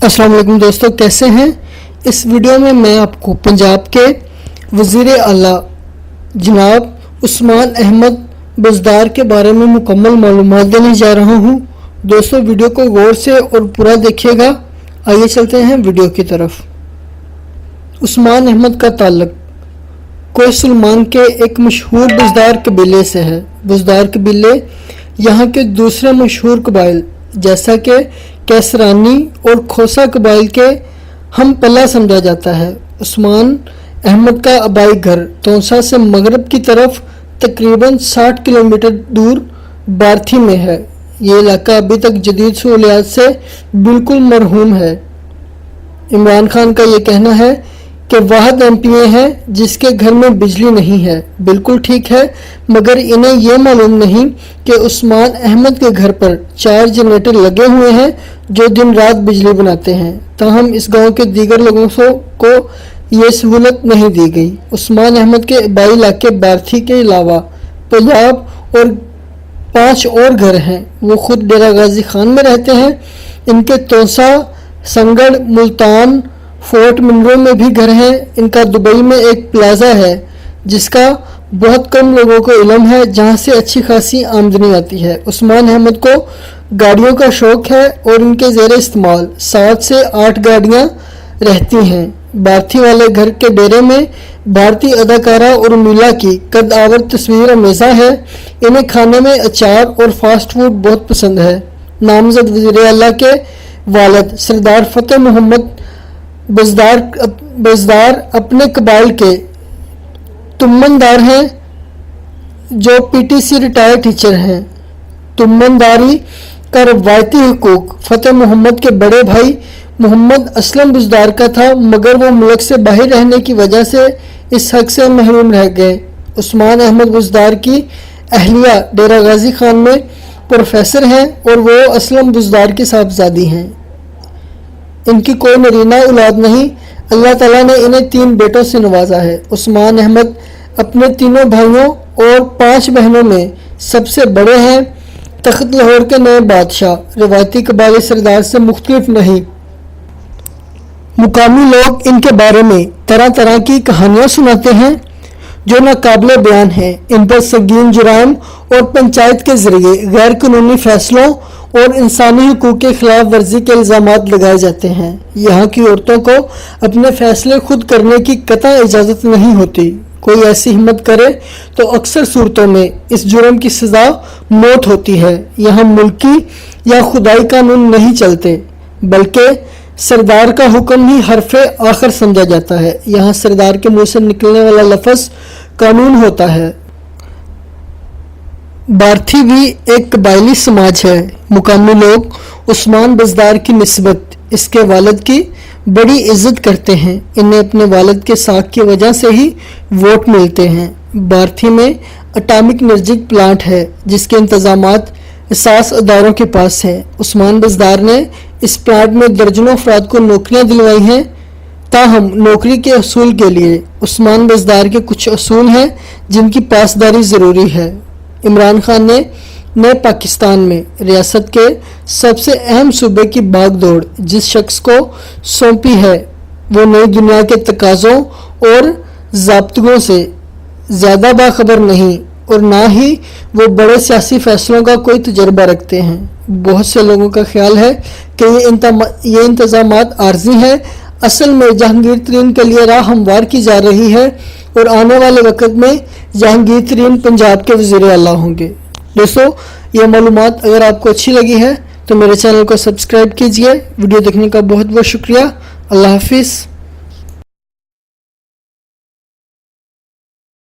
अस्सलाम वालेकुम दोस्तों, कैसे हैं। इस वीडियो में मैं आपको पंजाब के वज़ीर आला जनाब उस्मान अहमद बज़दार के बारे में मुकम्मल मालूमात देने जा रहा हूं। दोस्तों वीडियो को गौर से और पूरा देखिएगा। आइए चलते हैं वीडियो की तरफ। उस्मान अहमद का ताल्लुक कोय सुलेमान के एक मशहूर बज़दार कबीले से है। बज़दार कबीले यहाँ के दूसरे मशहूर कबाइल जैसा कि कैसरानी और खोसा कबाइल के हम पल्ला समझा जाता है। उस्मान अहमद का आबाई घर तोंसा से मगरब की तरफ तकरीबन 60 किलोमीटर दूर बार्थी में है। ये इलाका अभी तक जदीद सहूलियात से बिल्कुल मरहूम है। इमरान खान का ये कहना है कि वाहिद एमपीए है जिसके घर में बिजली नहीं है। बिल्कुल ठीक है, मगर इन्हें यह मालूम नहीं कि उस्मान अहमद के घर पर 4 जनरेटर लगे हुए हैं जो दिन रात बिजली बनाते हैं। ताहम इस गांव के दीगर लोगों को ये सहूलत नहीं दी गई। उस्मान अहमद के आबाई इलाके बार्थी के अलावा पंजाब और 5 और घर हैं। वो खुद डेरा गाजी खान में रहते हैं। इनके तोसा, संगड़, मुल्तान, फोर्ट मिनरो में भी घर हैं। इनका दुबई में एक प्लाजा है जिसका बहुत कम लोगों को इल्म है, जहां से अच्छी खासी आमदनी आती है। उस्मान अहमद को गाड़ियों का शौक है और इनके ज़ेरे इस्तेमाल 7 से 8 गाड़ियां रहती हैं। बार्थी वाले घर के डेरे में भारतीय अदाकारा उर्मिला की कद आवर तस्वीर अमेज़ा है। इन्हें खाने में अचार और फास्ट फूड बहुत पसंद है। नामजद वज़ीर आला के वालिद सरदार फतेह मोहम्मद बज़दार अपने कबाइल के तुम्मनदार हैं जो पीटीसी रिटायर्ड टीचर हैं। तुम्मनदारी का रवायती हुकूक फतेह मोहम्मद के बड़े भाई मोहम्मद असलम बज़दार का था, मगर वो मुल्क से बाहर रहने की वजह से इस हक से महरूम रह गए। उस्मान अहमद बज़दार की अहलिया डेरा गाजी खान में प्रोफेसर हैं और वो असलम बज़दार की साहबजादी हैं। इनकी कोई नरीना औलाद नहीं। अल्लाह ताला ने इन्हें 3 बेटों से नवाजा है। उस्मान अहमद अपने तीनों भाइयों और 5 बहनों में सबसे बड़े हैं। तख्त लाहौर के नए बादशाह रवायती कबाइली सरदार से मुख्तलिफ नहीं। मुकामी लोग इनके बारे में तरह तरह की कहानियाँ सुनाते हैं जो नाकाबिले बयान हैं। इन पर संगीन जुराम और पंचायत के जरिए गैर कानूनी फैसलों और इंसानी हुकूक के खिलाफ वर्जी के इल्ज़ामात लगाए जाते हैं। यहाँ की औरतों को अपने फैसले खुद करने की कतई इजाज़त नहीं होती। कोई ऐसी हिम्मत करे तो अक्सर सूरतों में इस जुर्म की सज़ा मौत होती है। यहाँ मुल्की या खुदाई कानून नहीं चलते, बल्कि सरदार का हुक्म ही हरफे आखिर समझा जाता है। यहाँ सरदार के मुंह से निकलने वाला लफ्ज़ कानून होता है। बार्थी भी एक कबायली समाज है। मुकामी लोग उस्मान बज़दार की निस्बत इसके वालिद की बड़ी इज्जत करते हैं। इन्हें अपने वालिद के साख की वजह से ही वोट मिलते हैं। बार्थी में एटॉमिक एनर्जी प्लांट है जिसके इंतजामात एहसास अदारों के पास है। उस्मान बज़दार ने इस प्लांट में दर्जनों अफराद को नौकरियां दिलवाई हैं। ताहम नौकरी के असूल के लिए उस्मान बज़दार के कुछ असूल हैं जिनकी पासदारी ज़रूरी है। इमरान खान ने नए पाकिस्तान में रियासत के सबसे अहम सूबे की भागदौड़ जिस शख्स को सौंपी है, वो नई दुनिया के तकाज़ों और ज़ाब्तों से ज़्यादा बाखबर नहीं और ना ही वो बड़े सियासी फैसलों का कोई तजर्बा रखते हैं। बहुत से लोगों का ख्याल है कि ये इंतज़ामात आर्जी हैं। असल में जहांगीर तरीन के लिए राह हमवार की जा रही है और आने वाले वक्त में जहांगीर तरीन पंजाब के वज़ीर आला होंगे। दोस्तों ये मालूमात अगर आपको अच्छी लगी है तो मेरे चैनल को सब्सक्राइब कीजिए। वीडियो देखने का बहुत बहुत शुक्रिया। अल्लाह हाफिज़।